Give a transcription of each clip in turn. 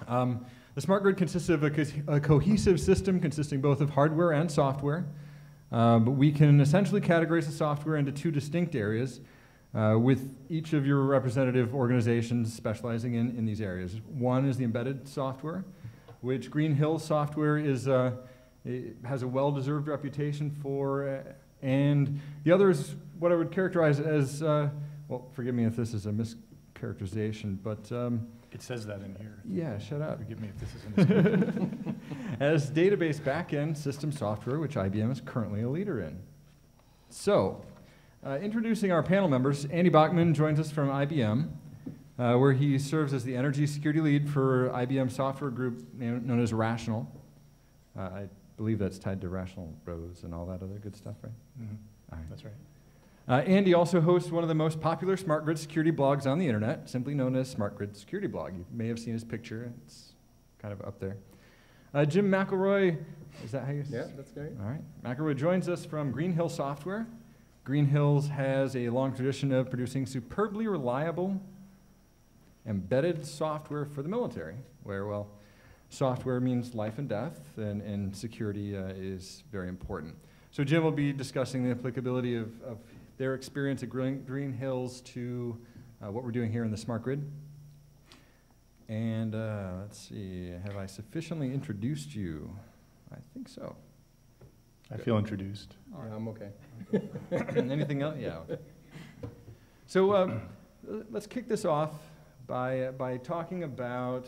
The smart grid consists of a cohesive system consisting both of hardware and software. But we can essentially categorize the software into two distinct areas, with each of your representative organizations specializing in these areas. One is the embedded software, which Green Hills Software it has a well-deserved reputation for, and the other is what I would characterize as, well, forgive me if this is a mischaracterization, but it says that in here. Yeah, shut up. Forgive me if this is a mischaracterization. As database backend system software, which IBM is currently a leader in. So, introducing our panel members, Andy Bachman joins us from IBM, where he serves as the energy security lead for IBM software group known as Rational. I believe that's tied to Rational Rose and all that other good stuff, right? Mm-hmm. All right. That's right. Andy also hosts one of the most popular smart grid security blogs on the internet, simply known as Smart Grid Security Blog. You may have seen his picture. It's kind of up there. Jim McElroy, is that how you say it? Yeah, that's great. All right. McElroy joins us from Green Hills Software. Green Hills has a long tradition of producing superbly reliable embedded software for the military, where, well, software means life and death, and security is very important. So Jim will be discussing the applicability of their experience at Green Hills to what we're doing here in the smart grid. And let's see, have I sufficiently introduced you? I think so. I feel introduced. Yeah, I'm okay. Anything else? Yeah. Okay. So let's kick this off by talking about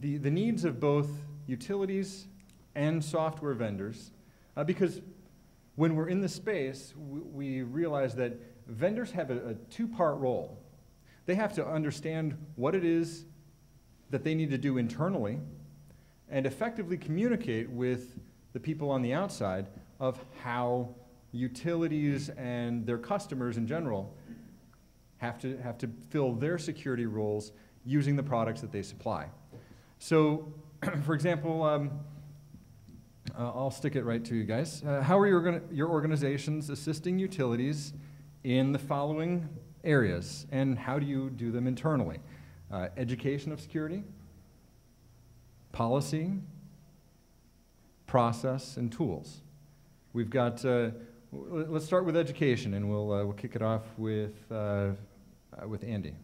the needs of both utilities and software vendors, because when we're in the space, we realize that vendors have a two-part role. They have to understand what it is that they need to do internally and effectively communicate with the people on the outside of how utilities and their customers in general have to fill their security roles using the products that they supply. So, for example, I'll stick it right to you guys. How are your organizations assisting utilities in the following areas, and how do you do them internally? Education of security, policy, process, and tools. We've got, let's start with education, and we'll kick it off with Andy.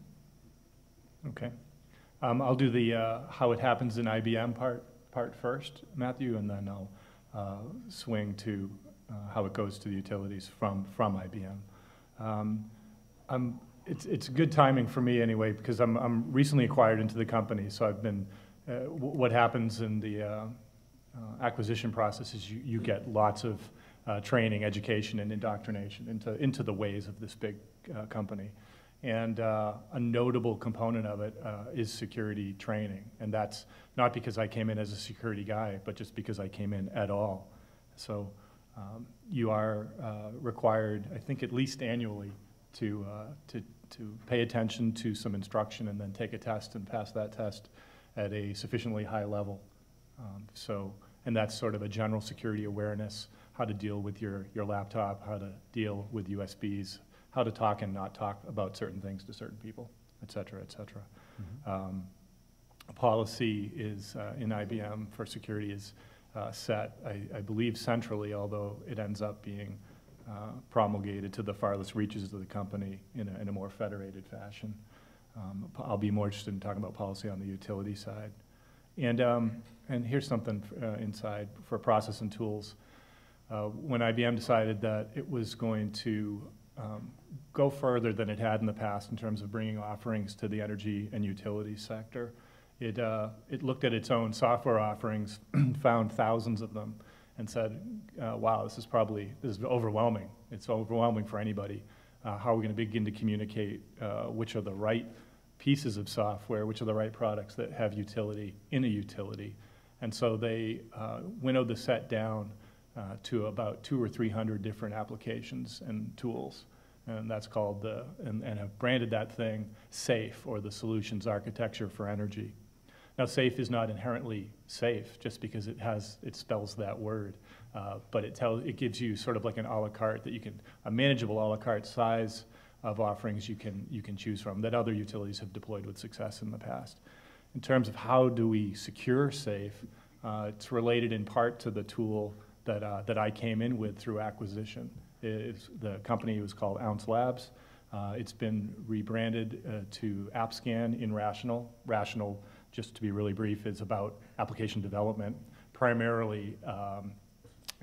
Okay. I'll do the how it happens in IBM part first, Matthew, and then I'll swing to how it goes to the utilities from IBM. It's good timing for me anyway, because I'm recently acquired into the company, so I've been, what happens in the acquisition process is you get lots of training, education, and indoctrination into the ways of this big company. And a notable component of it is security training. And that's not because I came in as a security guy, but just because I came in at all. So you are required, I think at least annually, to pay attention to some instruction and then take a test and pass that test at a sufficiently high level. And that's sort of a general security awareness, how to deal with your laptop, how to deal with USBs, how to talk and not talk about certain things to certain people, et cetera, et cetera. Mm-hmm. Policy is, in IBM for security is set, I believe centrally, although it ends up being promulgated to the farthest reaches of the company in a more federated fashion. I'll be more interested in talking about policy on the utility side. And here's something inside for process and tools. When IBM decided that it was going to go further than it had in the past in terms of bringing offerings to the energy and utility sector, it looked at its own software offerings, found thousands of them, and said, wow, this is overwhelming. It's overwhelming for anybody. How are we going to begin to communicate which are the right pieces of software, which are the right products that have utility in a utility? And so they winnowed the set down to about 200 or 300 different applications and tools. And that's called and have branded that thing SAFE, or the Solutions Architecture for Energy. Now, SAFE is not inherently safe just because it spells that word, but it gives you sort of like an a la carte a manageable a la carte size of offerings you can choose from that other utilities have deployed with success in the past. In terms of how do we secure safe, it's related in part to the tool that I came in with through acquisition. The company was called Ounce Labs. It's been rebranded to AppScan in Rational. Rational, just to be really brief, is about application development, primarily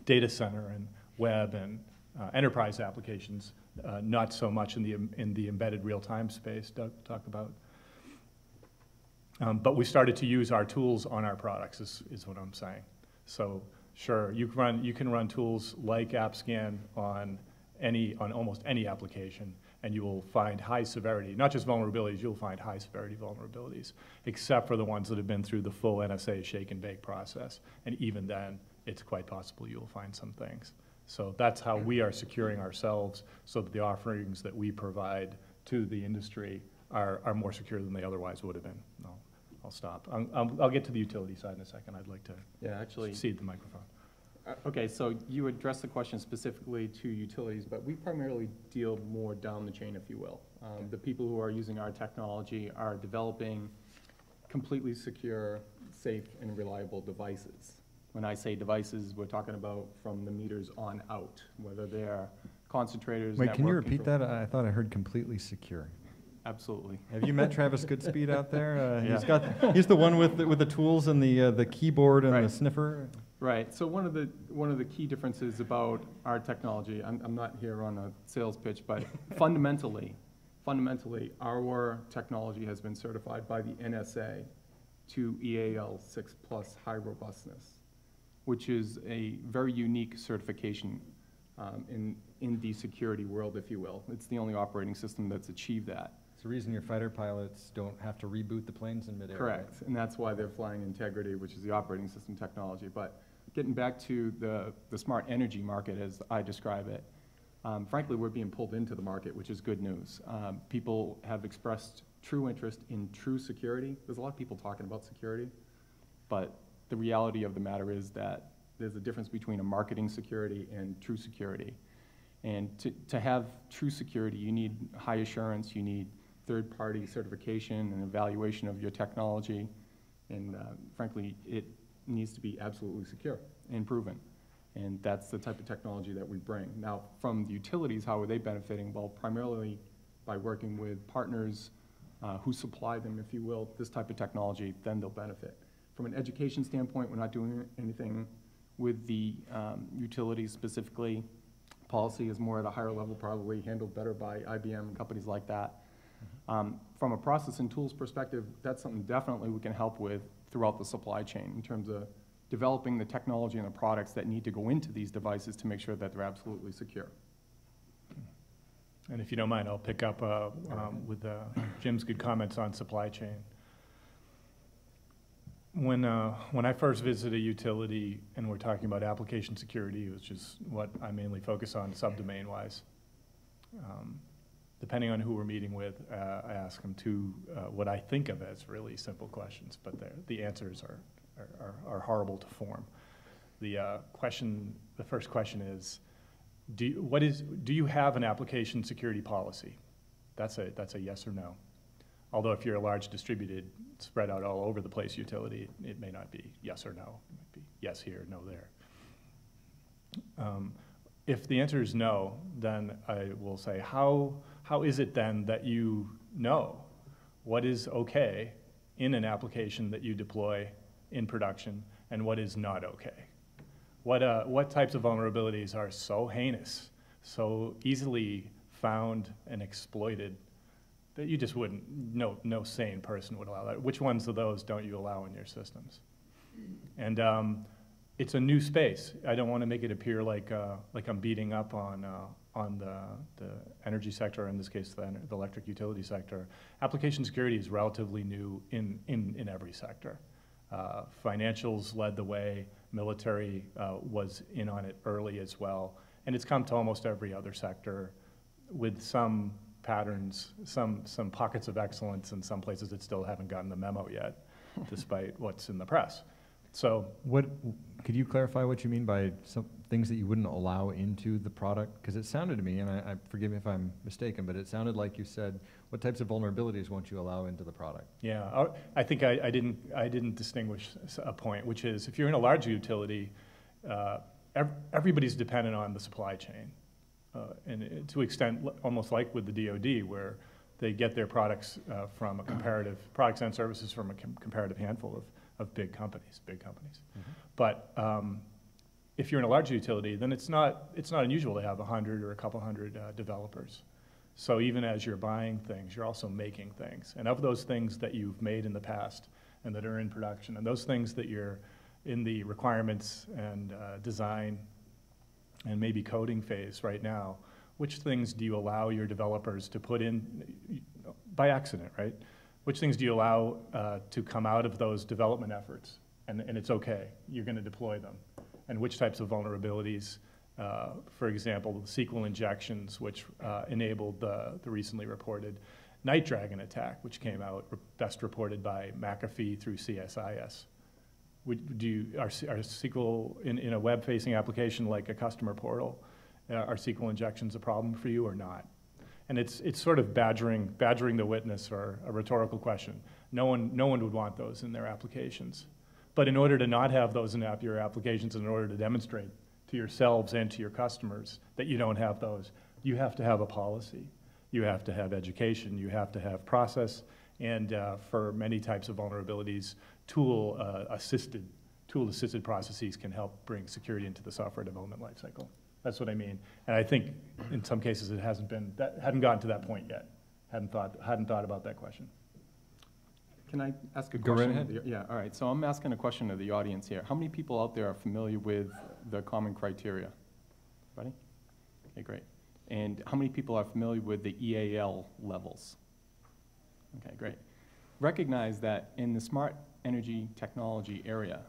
data center and web and enterprise applications, not so much in the embedded real-time space Doug talked about. But we started to use our tools on our products is what I'm saying. So sure, you can run tools like AppScan on almost any application, and you will find high severity, not just vulnerabilities, you'll find high severity vulnerabilities, except for the ones that have been through the full NSA shake and bake process. And even then, it's quite possible you'll find some things. So that's how we are securing ourselves, so that the offerings that we provide to the industry are more secure than they otherwise would have been. I'll stop. I'll get to the utility side in a second. I'd like to cede the microphone. Okay, so you addressed the question specifically to utilities, but we primarily deal more down the chain, if you will. The people who are using our technology are developing completely secure, safe, and reliable devices. When I say devices, we're talking about from the meters on out, whether they're concentrators, Wait, can you repeat control. that? I thought I heard completely secure. Absolutely. Have you met Travis Goodspeed out there? Yeah. He's the one with the tools and the keyboard and the Right. sniffer. Right. So one of the key differences about our technology, I'm not here on a sales pitch, but fundamentally, our technology has been certified by the NSA to EAL 6+ high robustness, which is a very unique certification in the security world, if you will. It's the only operating system that's achieved that. It's the reason your fighter pilots don't have to reboot the planes in midair. Correct, Right? and that's why they're flying Integrity, which is the operating system technology. But getting back to the smart energy market, as I describe it, frankly, we're being pulled into the market, which is good news. People have expressed true interest in true security. There's a lot of people talking about security, but the reality of the matter is that there's a difference between a marketing security and true security. And to have true security, you need high assurance, you need third-party certification and evaluation of your technology, and frankly, it needs to be absolutely secure and proven. And that's the type of technology that we bring. Now, from the utilities, how are they benefiting? Well, primarily by working with partners who supply them, if you will, this type of technology, then they'll benefit. From an education standpoint, we're not doing anything with the utilities specifically. Policy is more at a higher level, probably handled better by IBM and companies like that. From a process and tools perspective, that's something definitely we can help with throughout the supply chain in terms of developing the technology and the products that need to go into these devices to make sure that they're absolutely secure. And if you don't mind, I'll pick up with Jim's good comments on supply chain. When I first visited a utility and we're talking about application security, which is what I mainly focus on subdomain-wise, depending on who we're meeting with, I ask them two what I think of as really simple questions, but the answers are horrible to form. The first question is, do you have an application security policy? That's a yes or no. Although if you're a large distributed, spread out all over the place utility, it may not be yes or no. It might be yes here, no there. If the answer is no, then I will say, how is it then that you know what is okay in an application that you deploy in production and what is not okay? What types of vulnerabilities are so heinous, so easily found and exploited that you just wouldn't, no sane person would allow that? Which ones of those don't you allow in your systems? And it's a new space. I don't want to make it appear like I'm beating up on the energy sector, in this case the electric utility sector. Application security is relatively new in every sector. Financials led the way, military was in on it early as well, and it's come to almost every other sector with some patterns, some pockets of excellence in some places that still haven't gotten the memo yet, despite what's in the press. So Could you clarify what you mean by some things that you wouldn't allow into the product? Because it sounded to me, and I forgive me if I'm mistaken, but it sounded like you said, what types of vulnerabilities won't you allow into the product? yeah, I think I didn't distinguish a point, which is if you're in a large utility, everybody's dependent on the supply chain, and to extent almost like with the DoD, where they get their products from a products and services from a comparative handful of big companies. Mm-hmm. But if you're in a large utility, then it's not unusual to have 100 or a couple hundred developers. So even as you're buying things, you're also making things. And of those things that you've made in the past and that are in production, and those things that you're in the requirements and design and maybe coding phase right now, which things do you allow your developers to put in by accident, right? Which things do you allow to come out of those development efforts? And it's okay, you're gonna deploy them. And which types of vulnerabilities, for example, SQL injections, which enabled the recently reported Night Dragon attack, which came out best reported by McAfee through CSIS. Are SQL in a web-facing application like a customer portal, are SQL injections a problem for you or not? And it's sort of badgering the witness, or a rhetorical question. No one would want those in their applications. But in order to not have those in your applications, in order to demonstrate to yourselves and to your customers that you don't have those, you have to have a policy. You have to have education. You have to have process. And for many types of vulnerabilities, tool-assisted processes can help bring security into the software development lifecycle. That's what I mean. And I think in some cases it hadn't gotten to that point yet. Hadn't thought about that question. Can I ask a Go question? right ahead. Yeah, all right. So I'm asking a question of the audience here. How many people out there are familiar with the common criteria? Ready? Okay, great. And how many people are familiar with the EAL levels? Okay, great. Recognize that in the smart energy technology area,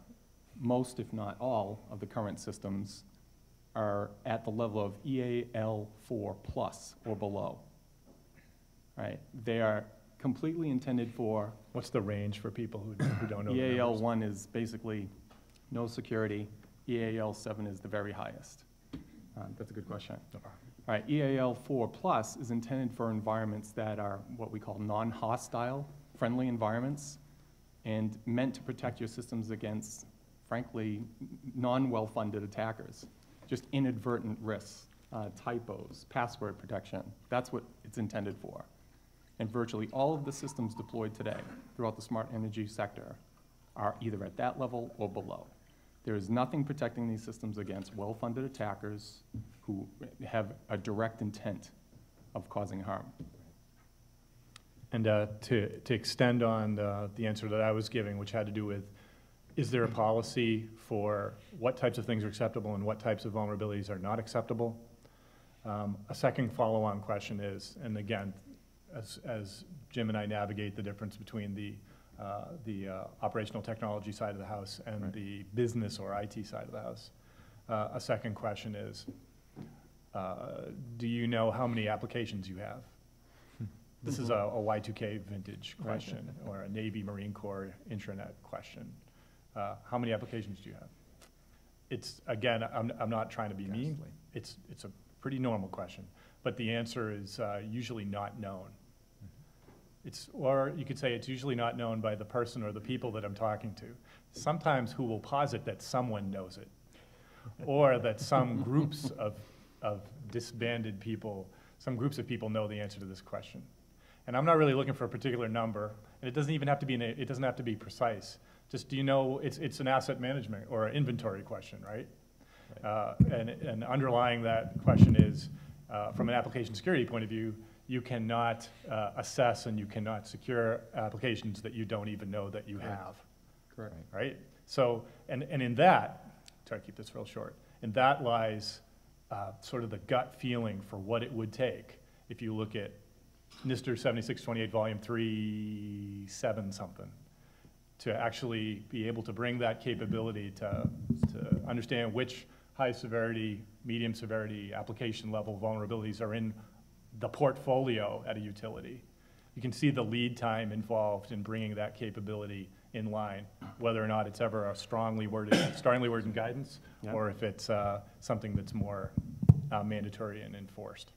most, if not all, of the current systems are at the level of EAL4 plus or below. Right? They are completely intended for. What's the range for people who don't know? EAL1 is basically no security. EAL7 is the very highest. That's a good question. All right, EAL4 plus is intended for environments that are what we call non-hostile, friendly environments, and meant to protect your systems against, frankly, non-well-funded attackers. Just inadvertent risks, typos, password protection. That's what it's intended for. And virtually all of the systems deployed today throughout the smart energy sector are either at that level or below. There is nothing protecting these systems against well-funded attackers who have a direct intent of causing harm. And to extend on the answer that I was giving, which had to do with, is there a policy for what types of things are acceptable and what types of vulnerabilities are not acceptable? A second follow-on question is, and again, as Jim and I navigate the difference between the operational technology side of the house and right. the business or IT side of the house, a second question is, do you know how many applications you have? This is a Y2K vintage question, right. Or a Navy Marine Corps intranet question. How many applications do you have? It's, again, I'm not trying to be mean. It's a pretty normal question, but the answer is usually not known. Or you could say it's usually not known by the person or the people that I'm talking to. Sometimes who will posit that someone knows it, or that some groups of disbanded people, some groups of people know the answer to this question. And I'm not really looking for a particular number, and it doesn't even have to be it doesn't have to be precise. Just, do you know, it's an asset management or an inventory question, right? And underlying that question is, from an application security point of view, you cannot assess and you cannot secure applications that you don't even know that you have. Correct. Right? So, and in that, try to keep this real short, in that lies sort of the gut feeling for what it would take if you look at NIST 7628 volume 3, 7 something, to actually be able to bring that capability to understand which high severity, medium severity, application level vulnerabilities are in the portfolio at a utility. you can see the lead time involved in bringing that capability in line, whether or not it's ever a strongly worded guidance, Yeah. or if it's something that's more mandatory and enforced.